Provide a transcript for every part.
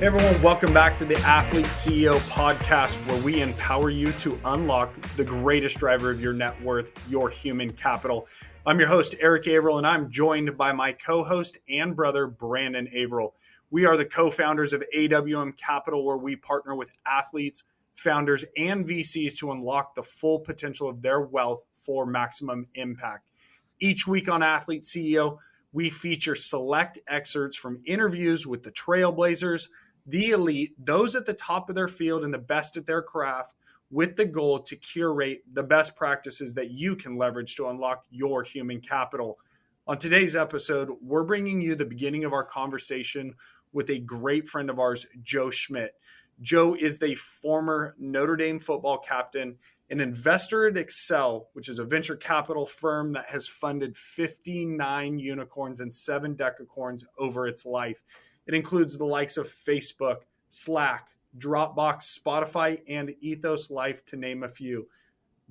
Hey everyone, welcome back to the Athlete CEO podcast, where we empower you to unlock the greatest driver of your net worth, your human capital. I'm your host, Erik Averill, and I'm joined by my co-host and brother, Brandon Averill. We are the co-founders of AWM Capital, where we partner with athletes, founders, and VCs to unlock the full potential of their wealth for maximum impact. Each week on Athlete CEO, we feature select excerpts from interviews with the trailblazers, the elite, those at the top of their field and the best at their craft, with the goal to curate the best practices that you can leverage to unlock your human capital. On today's episode, we're bringing you the beginning of our conversation with a great friend of ours, Joe Schmidt. Joe is the former Notre Dame football captain, an investor at Accel, which is a venture capital firm that has funded 59 unicorns and 7 decacorns over its life. It includes the likes of Facebook, Slack, Dropbox, Spotify, and Ethos Life, to name a few.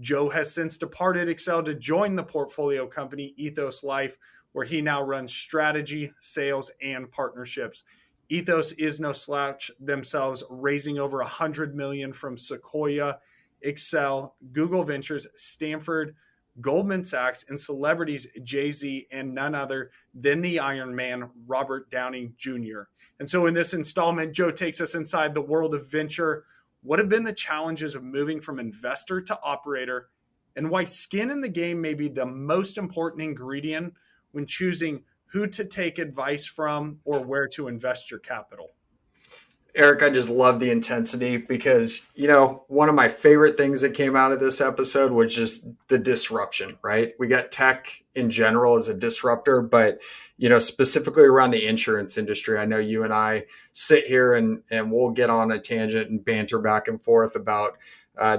Joe has since departed Accel to join the portfolio company Ethos Life, where he now runs strategy, sales, and partnerships. Ethos is no slouch themselves, raising over $100 million from Sequoia, Accel, Google Ventures, Stanford, Goldman Sachs, and celebrities Jay-Z and none other than the Iron Man, Robert Downey Jr. And so in this installment, Joe takes us inside the world of venture. What have been the challenges of moving from investor to operator, and why skin in the game may be the most important ingredient when choosing who to take advice from or where to invest your capital? Erik, I just love the intensity because, one of my favorite things that came out of this episode was just the disruption, right? We got tech in general as a disruptor, but, specifically around the insurance industry. I know you and I sit here and we'll get on a tangent and banter back and forth about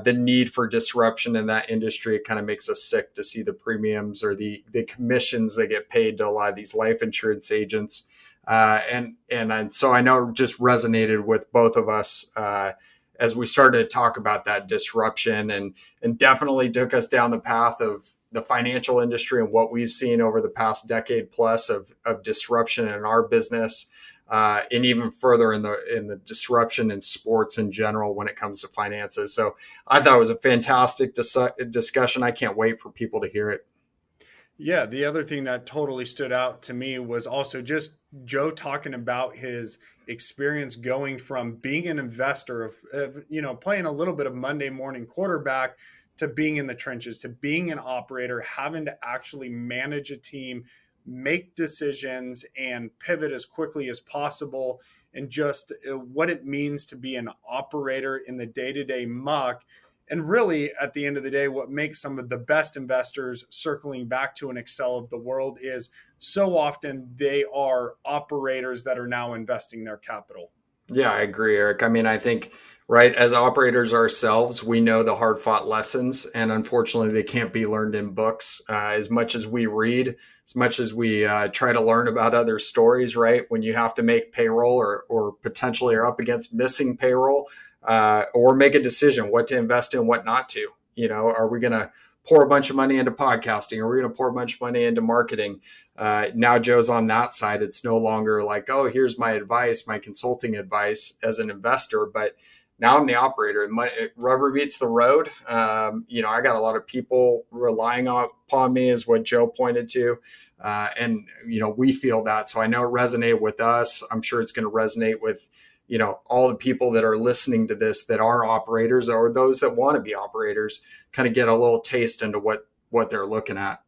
the need for disruption in that industry. It kind of makes us sick to see the premiums or the commissions that get paid to a lot of these life insurance agents. And so I know it just resonated with both of us as we started to talk about that disruption, and definitely took us down the path of the financial industry and what we've seen over the past decade plus of disruption in our business, and even further in the disruption in sports in general when it comes to finances. So I thought it was a fantastic discussion. I can't wait for people to hear it. Yeah, the other thing that totally stood out to me was also just Joe talking about his experience going from being an investor of playing a little bit of Monday morning quarterback to being in the trenches, to being an operator, having to actually manage a team, make decisions, and pivot as quickly as possible, and just what it means to be an operator in the day-to-day muck. And really, at the end of the day, what makes some of the best investors, circling back to an Accel of the world, is so often they are operators that are now investing their capital. Yeah, I agree, Erik. I mean, I think, right, as operators ourselves, we know the hard fought lessons, and unfortunately, they can't be learned in books. As much as we read, as much as we try to learn about other stories, right, when you have to make payroll or potentially are up against missing payroll, or make a decision what to invest in, what not to. Are we going to pour a bunch of money into podcasting? Are we going to pour a bunch of money into marketing? Now Joe's on that side. It's no longer like, oh, here's my advice, my consulting advice as an investor, but now I'm the operator. Rubber meets the road. I got a lot of people relying upon me, is what Joe pointed to. And we feel that. So I know it resonated with us. I'm sure it's going to resonate with all the people that are listening to this that are operators, or those that want to be operators, kind of get a little taste into what they're looking at.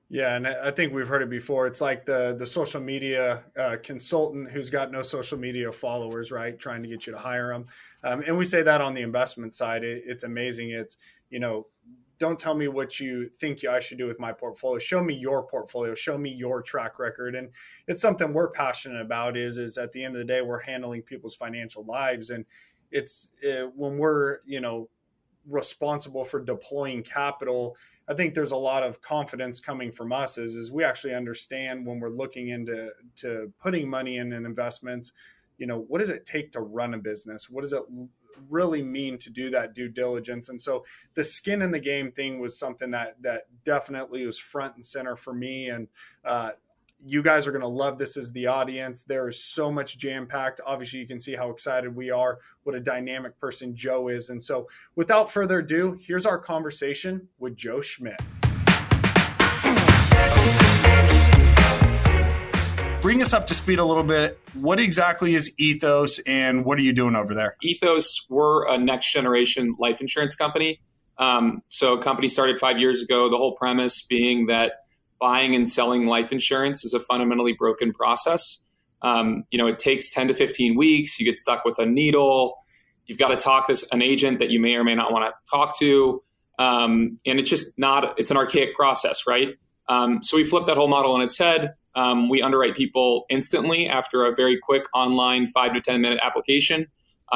Yeah, and I think we've heard it before. It's like the social media consultant who's got no social media followers, right? Trying to get you to hire them. And we say that on the investment side. It's amazing. It's, don't tell me what you think I should do with my portfolio. Show me your portfolio. Show me your track record. And it's something we're passionate about is at the end of the day, we're handling people's financial lives. And it's when we're, responsible for deploying capital, I think there's a lot of confidence coming from us is we actually understand when we're looking into putting money in investments, what does it take to run a business? What does it really mean to do that due diligence? And so the skin in the game thing was something that definitely was front and center for me. And You guys are going to love this as the audience. There is so much jam-packed. Obviously, you can see how excited we are, what a dynamic person Joe is. And so without further ado, here's our conversation with Joe Schmidt. Bring us up to speed a little bit. What exactly is Ethos and what are you doing over there? Ethos, we're a next generation life insurance company. So a company started 5 years ago, the whole premise being that buying and selling life insurance is a fundamentally broken process. It takes 10 to 15 weeks. You get stuck with a needle. You've got to talk to an agent that you may or may not want to talk to. And it's an archaic process, right? So we flipped that whole model on its head. We underwrite people instantly after a very quick online 5 to 10 minute application.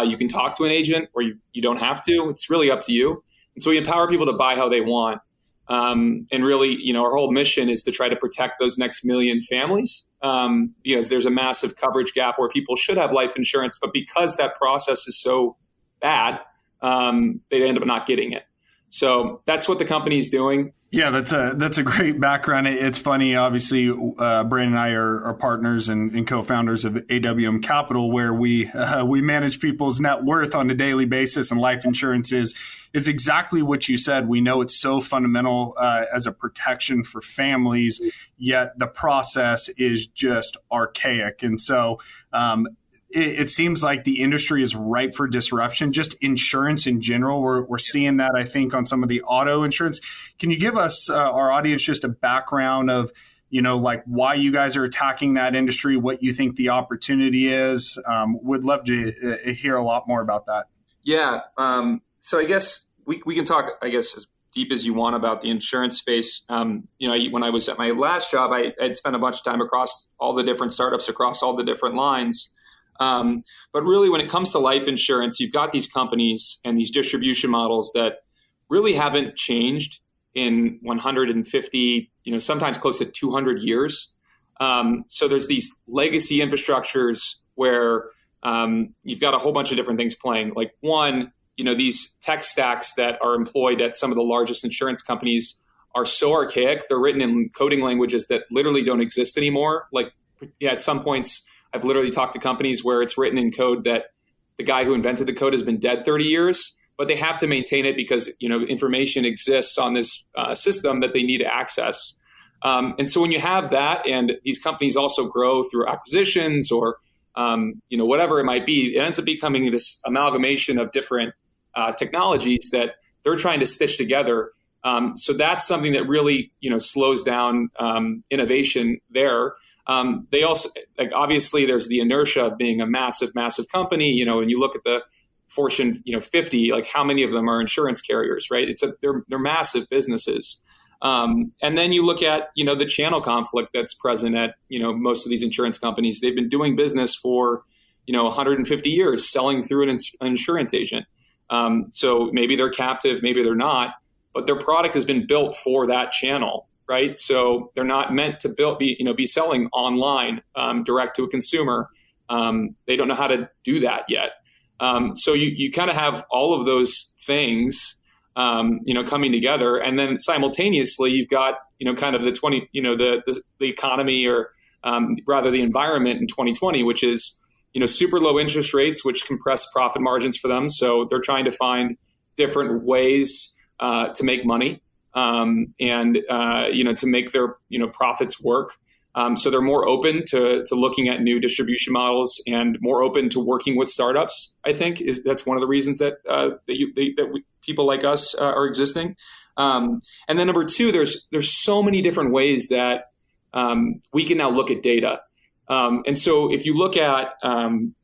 You can talk to an agent or you don't have to. It's really up to you. And so we empower people to buy how they want. And really, our whole mission is to try to protect those next million families because there's a massive coverage gap where people should have life insurance, but because that process is so bad, they end up not getting it. So that's what the company's doing. Yeah, that's a great background. It's funny, obviously, Brandon and I are partners and co-founders of AWM Capital, where we manage people's net worth on a daily basis, and life insurance is exactly what you said. We know it's so fundamental as a protection for families, yet the process is just archaic. And so it seems like the industry is ripe for disruption, just insurance in general. We're seeing that, I think, on some of the auto insurance. Can you give us, our audience, just a background of, like why you guys are attacking that industry, what you think the opportunity is? Would love to hear a lot more about that. Yeah. So I guess we can talk, as deep as you want about the insurance space. When I was at my last job, I'd spent a bunch of time across all the different startups, across all the different lines. But really, when it comes to life insurance, you've got these companies and these distribution models that really haven't changed in 150, sometimes close to 200 years. So there's these legacy infrastructures where you've got a whole bunch of different things playing. Like one, these tech stacks that are employed at some of the largest insurance companies are so archaic. They're written in coding languages that literally don't exist anymore. At some points, I've literally talked to companies where it's written in code that the guy who invented the code has been dead 30 years, but they have to maintain it because, information exists on this system that they need to access. And so when you have that, and these companies also grow through acquisitions or, whatever it might be, it ends up becoming this amalgamation of different technologies that they're trying to stitch together. So that's something that really, slows down innovation there. They also, obviously there's the inertia of being a massive, massive company, when you look at the Fortune, 50, how many of them are insurance carriers, right? They're massive businesses. And then you look at, the channel conflict that's present at, most of these insurance companies. They've been doing business for, 150 years, selling through an insurance agent. So maybe they're captive, maybe they're not, but their product has been built for that channel. Right, so they're not meant to be selling online direct to a consumer. They don't know how to do that yet. So you kind of have all of those things, coming together, and then simultaneously you've got kind of the economy, or rather the environment in 2020, which is super low interest rates, which compress profit margins for them. So they're trying to find different ways to make money. To make their, profits work. So they're more open to looking at new distribution models and more open to working with startups. I think that's one of the reasons that people like us are existing. And then number two, there's so many different ways that we can now look at data. And so if you look at, the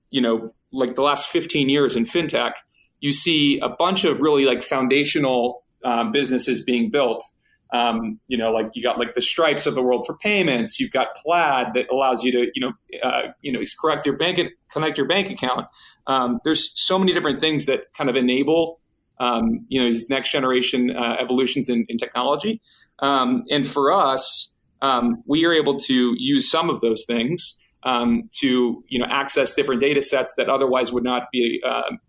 last 15 years in fintech, you see a bunch of really foundational businesses being built. You got the Stripes of the world for payments. You've got Plaid that allows you to, connect your bank account. There's so many different things that kind of enable, these next generation evolutions in technology. And for us, we are able to use some of those things to, access different data sets that otherwise would not be,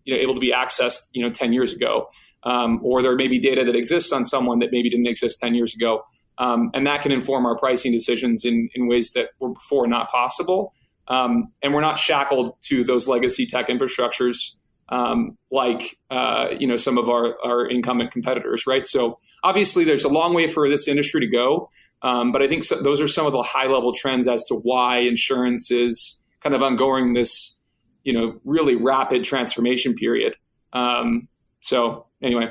able to be accessed, 10 years ago. Or there may be data that exists on someone that maybe didn't exist 10 years ago. And that can inform our pricing decisions in ways that were before not possible. And we're not shackled to those legacy tech infrastructures like some of our incumbent competitors, right? So obviously there's a long way for this industry to go. But I think those are some of the high level trends as to why insurance is kind of undergoing this, really rapid transformation period. So anyway.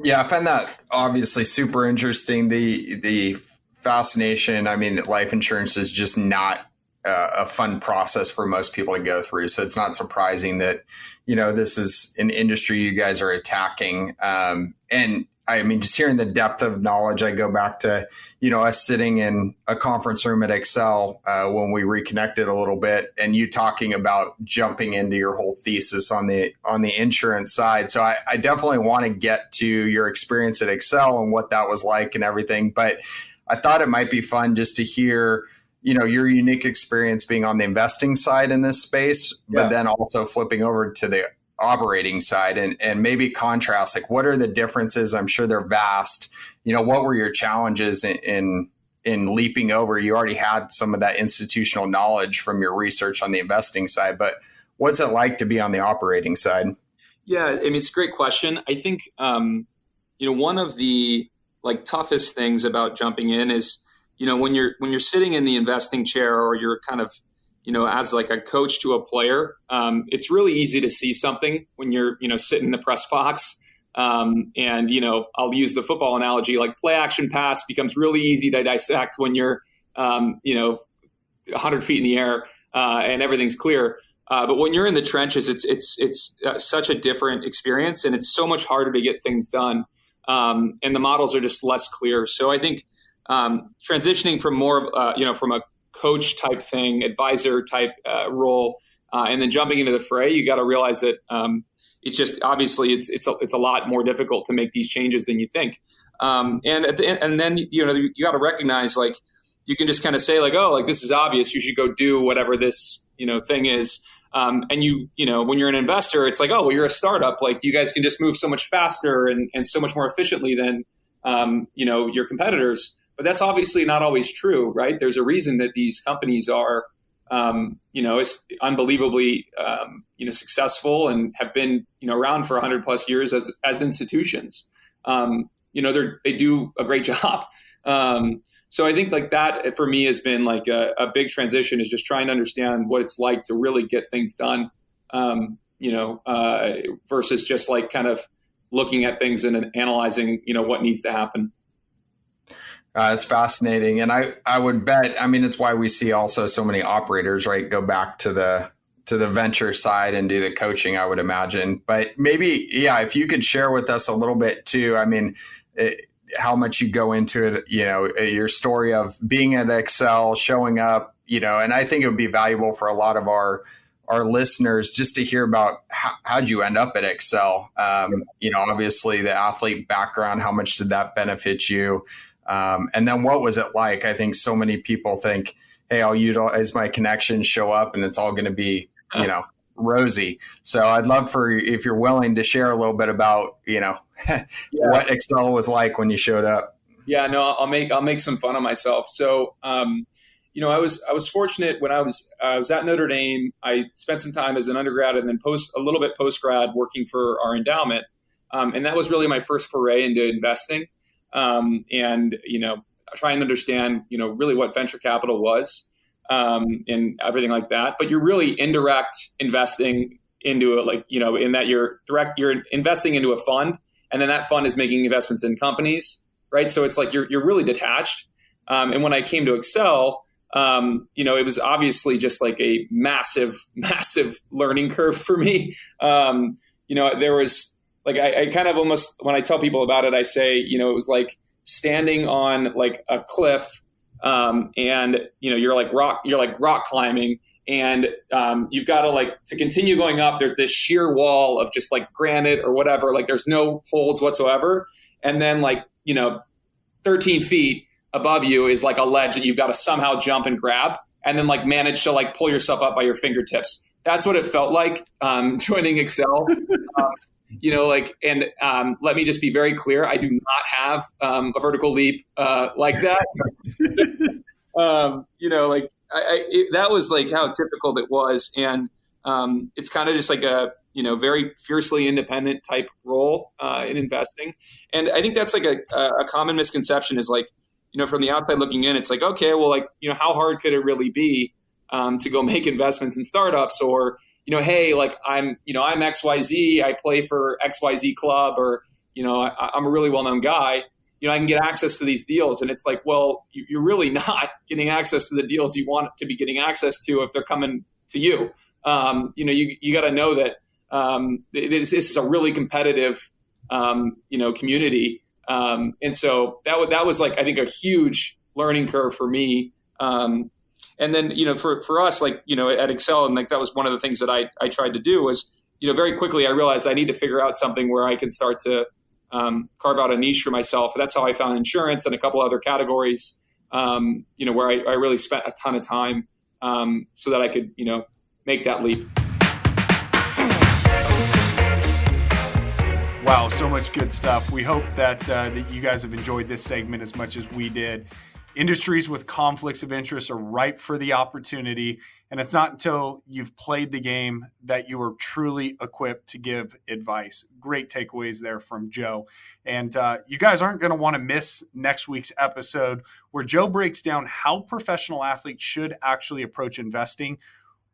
Yeah, I find that obviously super interesting. The fascination. I mean, life insurance is just not a fun process for most people to go through. So it's not surprising that, this is an industry you guys are attacking. And I mean, just hearing the depth of knowledge, I go back to, us sitting in a conference room at Accel when we reconnected a little bit, and you talking about jumping into your whole thesis on the insurance side. So I definitely want to get to your experience at Accel and what that was like and everything. But I thought it might be fun just to hear, your unique experience being on the investing side in this space, but then also flipping over to the operating side and maybe contrast, like what are the differences? I'm sure they're vast. What were your challenges in leaping over? You already had some of that institutional knowledge from your research on the investing side, but what's it like to be on the operating side? Yeah, I mean, it's a great question. I think, one of the toughest things about jumping in is, when you're sitting in the investing chair or you're kind of, as like a coach to a player, it's really easy to see something when you're, sitting in the press box. And, I'll use the football analogy, like play action pass becomes really easy to dissect when you're, 100 feet in the air and everything's clear. But when you're in the trenches, it's such a different experience, and it's so much harder to get things done. And the models are just less clear. So I think transitioning from more of, from a coach type thing, advisor type role, and then jumping into the fray, you got to realize that it's just obviously it's a lot more difficult to make these changes than you think. And at the end, and then you got to recognize, like, you can just kind of say, like, oh, like this is obvious, you should go do whatever this thing is. And when you're an investor, it's like, oh, well, you're a startup, like you guys can just move so much faster and so much more efficiently than your competitors. But that's obviously not always true, right? There's a reason that these companies are, unbelievably, successful and have been, around for 100 plus years as institutions. They do a great job. So I think like that for me has been like a big transition, is just trying to understand what it's like to really get things done, versus just like kind of looking at things and analyzing, what needs to happen. It's fascinating. And I would bet, I mean, it's why we see also so many operators, right, go back to the venture side and do the coaching, I would imagine. But maybe, if you could share with us a little bit too, I mean, how much you go into it, your story of being at Accel, showing up, and I think it would be valuable for a lot of our listeners just to hear about how'd you end up at Accel? Obviously the athlete background, how much did that benefit you? And then what was it like? I think so many people think, hey, I'll utilize my connections, show up, and it's all going to be, rosy. So I'd love if you're willing to share a little bit about, what Accel was like when you showed up. Yeah, no, I'll make some fun of myself. So, I was fortunate when I was at Notre Dame. I spent some time as an undergrad and then a little bit post grad working for our endowment. And that was really my first foray into investing. And trying to understand, really what venture capital was, and everything like that. But you're really indirect investing into it, in that you're investing into a fund, and then that fund is making investments in companies, right? So it's like you're really detached. And when I came to Accel, it was obviously just like a massive learning curve for me. There was like, I kind of almost, when I tell people about it, I say, it was like standing on like a cliff, and you're like rock climbing, and you've got to continue going up. There's this sheer wall of just like granite or whatever, like there's no folds whatsoever. And then 13 feet above you is like a ledge that you've got to somehow jump and grab, and then manage to pull yourself up by your fingertips. That's what it felt like joining Accel. let me just be very clear. I do not have a vertical leap like that. That was like how typical it was. And it's kind of just like a, very fiercely independent type role in investing. And I think that's like a common misconception is like, from the outside looking in, it's like, okay, well, like, how hard could it really be to go make investments in startups? Or, hey, like I'm XYZ, I play for XYZ club, or, I'm a really well-known guy. I can get access to these deals. And it's like, well, you're really not getting access to the deals you want to be getting access to if they're coming to you. You got to know that this is a really competitive, community. And so that was like, I think, a huge learning curve for me. And then, for us, like, at Accel, and like, that was one of the things that I tried to do was, very quickly I realized I need to figure out something where I can start to carve out a niche for myself. And that's how I found insurance and a couple other categories, where I really spent a ton of time so that I could, make that leap. Wow, so much good stuff. We hope that you guys have enjoyed this segment as much as we did. Industries with conflicts of interest are ripe for the opportunity, and it's not until you've played the game that you are truly equipped to give advice. Great takeaways there from Joe. And you guys aren't going to want to miss next week's episode where Joe breaks down how professional athletes should actually approach investing.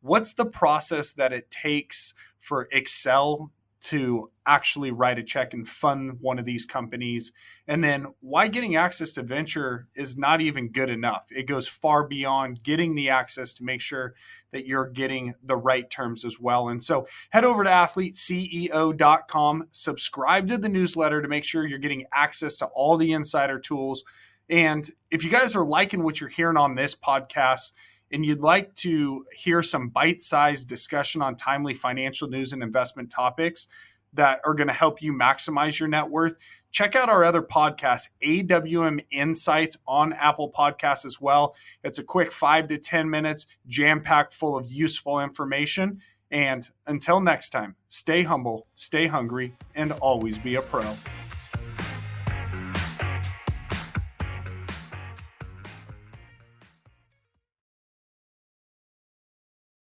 What's the process that it takes for Accel to actually write a check and fund one of these companies? And then why getting access to venture is not even good enough. It goes far beyond getting the access to make sure that you're getting the right terms as well. And so head over to athleteceo.com, subscribe to the newsletter to make sure you're getting access to all the insider tools. And if you guys are liking what you're hearing on this podcast, and you'd like to hear some bite-sized discussion on timely financial news and investment topics that are going to help you maximize your net worth, check out our other podcast, AWM Insights, on Apple Podcasts as well. It's a quick 5 to 10 minutes, jam-packed full of useful information. And until next time, stay humble, stay hungry, and always be a pro.